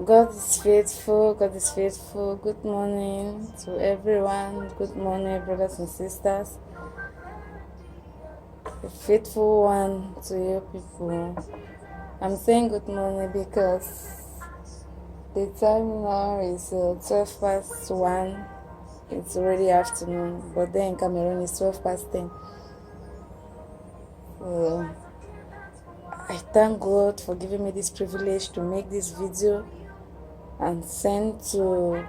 God is faithful. God is faithful. Good morning to everyone. Good morning, brothers and sisters. A faithful one to you people. I'm saying good morning because the time now is 12 past 1. It's already afternoon, but then in Cameroon it's 12 past 10. So I thank God for giving me this privilege to make this video and send to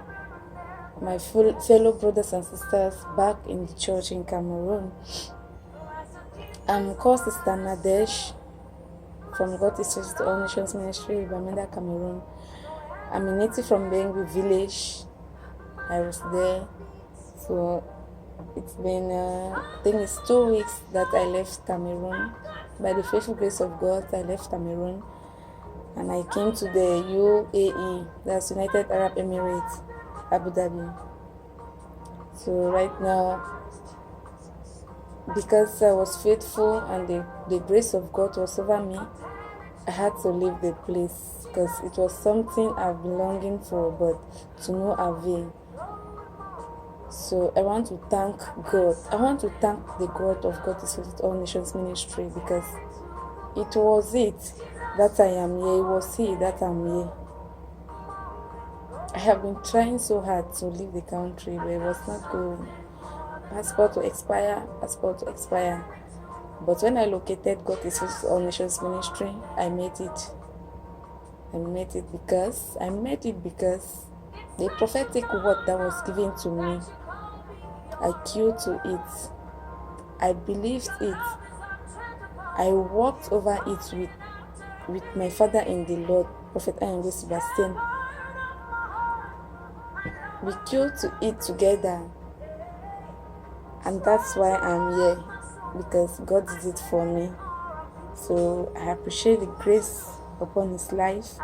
my fellow brothers and sisters back in the church in Cameroon. I'm called Sister Nadesh from God is Faithful to All Nations Ministry, Bamenda, Cameroon. I'm a native from Anyangw village. I was there, so it's been I think it's 2 weeks that I left Cameroon. By the faithful grace of God, I left Cameroon and I came to the UAE, that's United Arab Emirates, Abu Dhabi. So right now, because I was faithful and the grace of God was over me, I had to leave the place because it was something I've been longing for, but to no avail. So I want to thank God. I want to thank the God of God is Faithful to All Nations Ministry, because it was it that I am here. It was He that I'm here. I have been trying so hard to leave the country, but it was not going. Passport to expire, passport to expire. But when I located God is Faithful to All Nations Ministry, I made it. I made it because the prophetic word that was given to me, I queued to it. I believed it. I walked over it with my father in the Lord, Prophet Anyangwe Sebastien. We queued to it together, and that's why I'm here, because God did it for me. So I appreciate the grace upon his life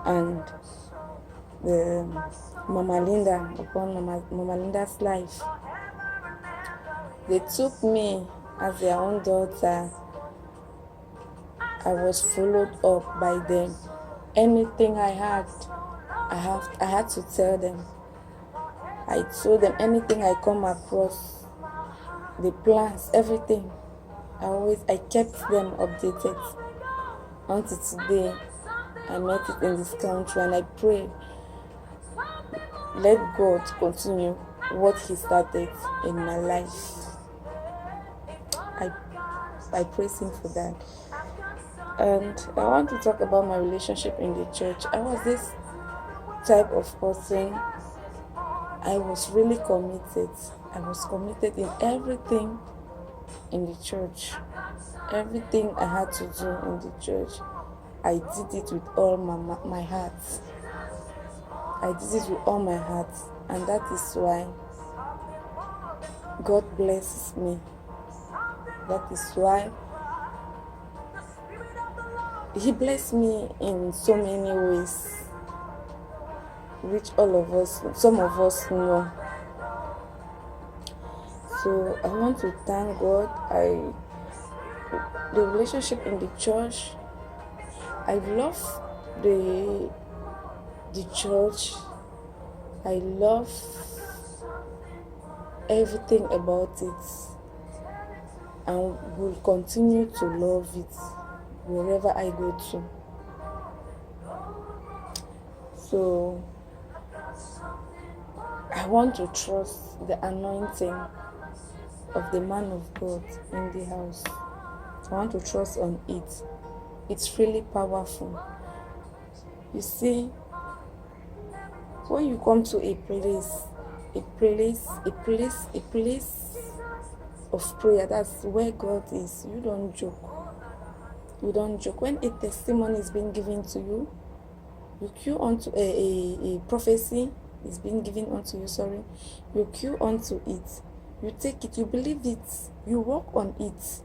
and the Mama Linda, upon Mama Linda's life. They took me as their own daughter. I was followed up by them. Anything I had to tell them. I told them anything I come across, the plans, everything. I kept them updated. Until today, I met it in this country, and I pray, let God continue what He started in my life. I praise Him for that. And I want to talk about my relationship in the church. I was this type of person. I was really committed. I was committed in everything in the church. Everything I had to do in the church, I did it with all my heart. I did it with all my heart, and that is why God blesses me. That is why He blessed me in so many ways, which some of us know. So I want to thank God. The relationship in the church, I love the church. I love everything about it, and will continue to love it wherever I go to. So I want to trust the anointing of the man of God in the house. I want to trust on it. It's really powerful. You see, when you come to a place of prayer, that's where God is. You don't joke. You don't joke. When a testimony is being given to you, you queue onto a prophecy is being given unto you, you queue onto it. You take it, you believe it, you work on it.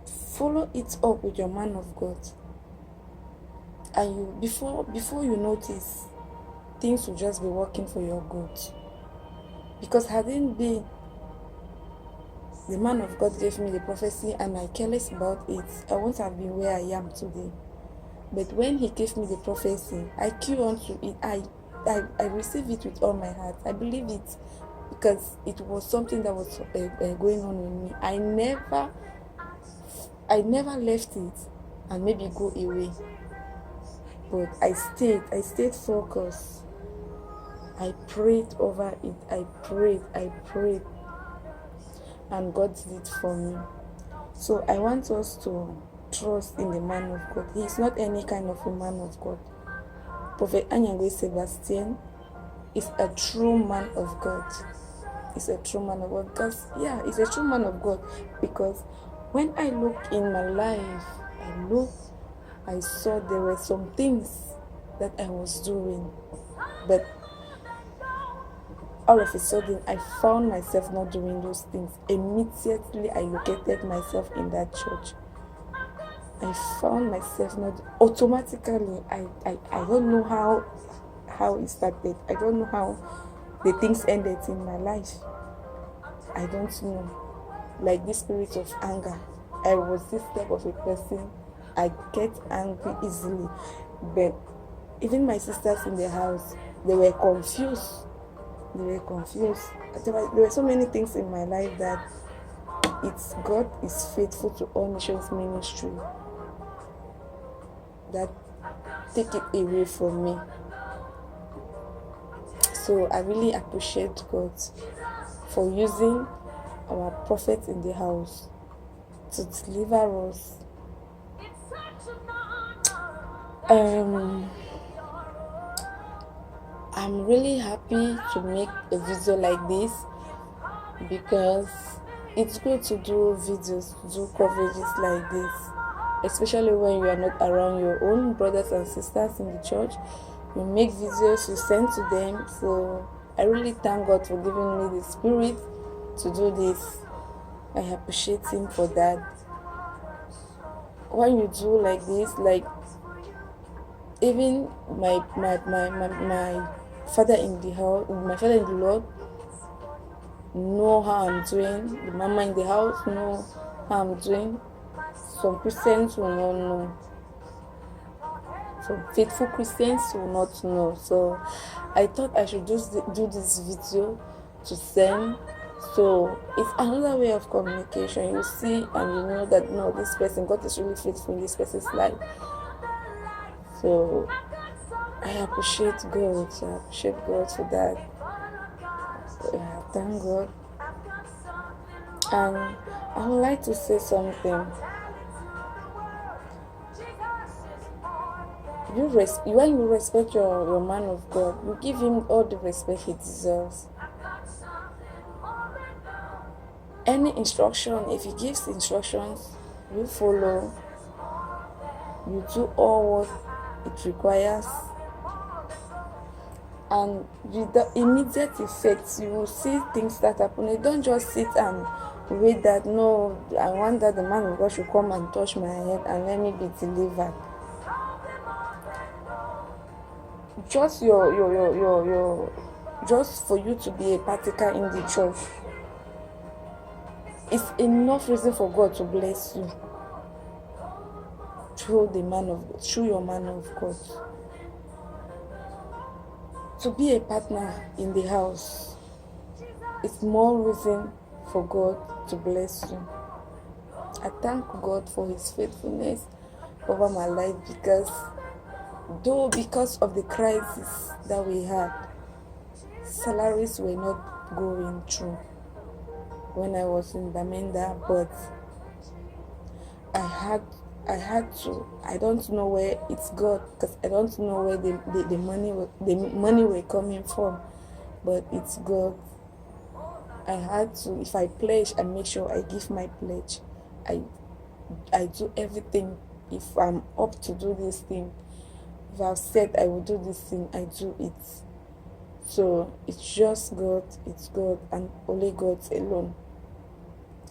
Follow it up with your man of God. And you before you notice, things will just be working for your good. Because hadn't been the man of God gave me the prophecy and I careless about it, I won't have been where I am today. But when he gave me the prophecy, I queue on to it. I received it with all my heart. I believe it because it was something that was going on with me. I never left it and maybe go away. But I stayed focused. I prayed over it. I prayed, and God did it for me. So I want us to trust in the man of God. He is not any kind of a man of God. Prophet Anyangwe Sebastien is a true man of God. He's a true man of God because, he's a true man of God because when I look in my life, I saw there were some things that I was doing, but all of a sudden I found myself not doing those things. Immediately I located myself in that church. I found myself not automatically. I don't know how it started. I don't know how the things ended in my life. I don't know. Like this spirit of anger. I was this type of a person. I get angry easily. But even my sisters in the house, they were confused. There were so many things in my life that God is faithful to all nations ministry that take it away from me. So I really appreciate God for using our prophet in the house to deliver us. I'm really happy to make a video like this because it's good to do videos, to do coverages like this, especially when you are not around your own brothers and sisters in the church. You make videos, you send to them. So I really thank God for giving me the spirit to do this. I appreciate him for that. When you do like this, like even my father in the house, my father in the Lord know how I'm doing. The mama in the house know how I'm doing. Some Christians will not know. Some faithful Christians will not know. So I thought I should just do this video to send. So it's another way of communication. You see and you know that no, this person, God is really faithful in this person's life. So I appreciate God. I appreciate God for that. Thank God. And I would like to say something. When you respect your man of God, you give him all the respect he deserves. Any instruction, if he gives instructions, you follow. You do all what it requires. And with the immediate effects, you will see things that happen. You don't just sit and wait that, no, I want that the man of God should come and touch my head and let me be delivered. Just just for you to be a partaker in the church, it's enough reason for God to bless you through your man of God. To be a partner in the house, it's more reason for God to bless you. I thank God for his faithfulness over my life because of the crisis that we had, salaries were not going through when I was in Bamenda, but I had to. I don't know where it's God because I don't know where the money were coming from, but it's God. I had to. If I pledge, I make sure I give my pledge. I do everything. If I'm up to do this thing, if I've said I will do this thing, I do it. So it's just God. It's God and only God alone.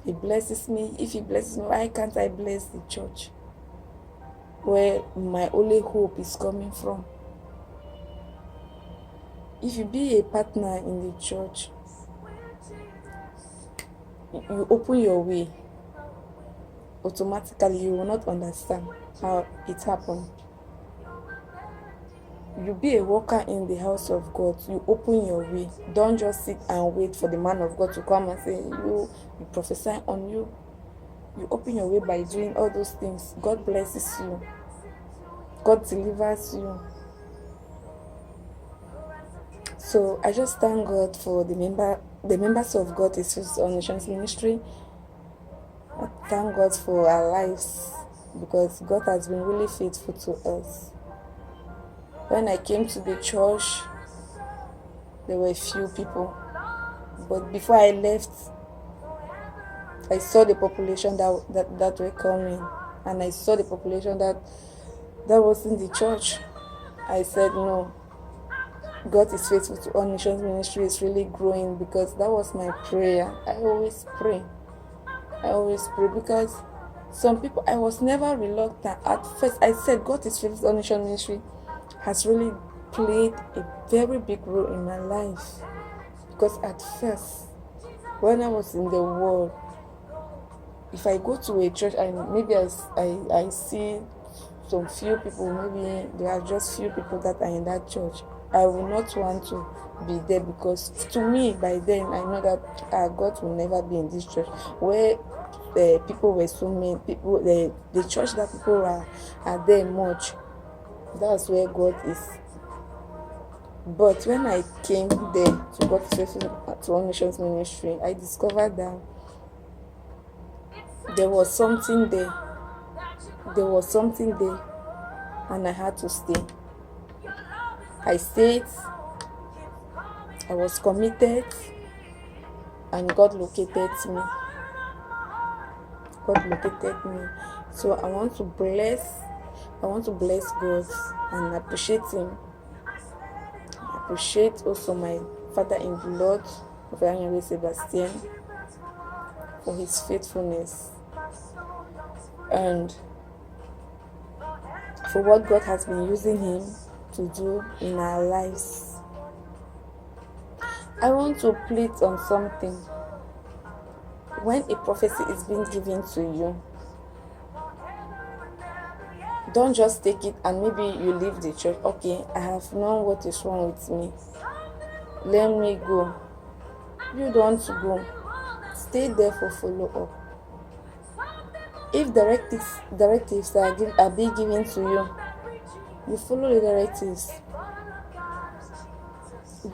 He blesses me. If he blesses me, why can't I bless the church where my only hope is coming from? If you be a partner in the church, you open your way, automatically you will not understand how it happened. you be a worker in the house of God. You open your way. Don't just sit and wait for the man of God to come and say, you prophesy on you. You open your way by doing all those things. God blesses you. God delivers you. So I just thank God for the members of God is on Nations Ministry. I thank God for our lives because God has been really faithful to us. When I came to the church, there were few people, but before I left, I saw the population that were coming, and I saw the population that was in the church. I said, no, God is faithful to all Nations Ministry is really growing, because that was my prayer. I always pray because some people, I was never reluctant. At first, I said God is faithful to all Nations Ministry has really played a very big role in my life, because at first, when I was in the world, if I go to a church and maybe I see some few people, maybe there are just few people that are in that church, I will not want to be there, because to me, by then, I know that God will never be in this church where people were so many people, the church that people are there much. That's where God is. But when I came there to God's faithful to all Nations Ministry, I discovered that there was something there. And I had to stay. I stayed. I was committed, and God located me. So I want to bless God and appreciate Him. Appreciate also my father in the Lord, Prophet Anyangwe Sebastien, for his faithfulness and for what God has been using him to do in our lives. I want to plead on something. When a prophecy is being given to you, don't just take it and maybe you leave the church. Okay, I have known what is wrong with me. Let me go. You don't want to go. Stay there for follow-up. If directives are being given to you, you follow the directives.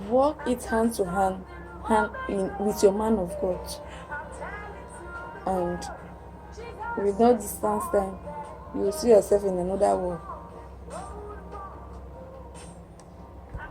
Walk it hand to hand with your man of God. And with no distance time, you will see yourself in another world.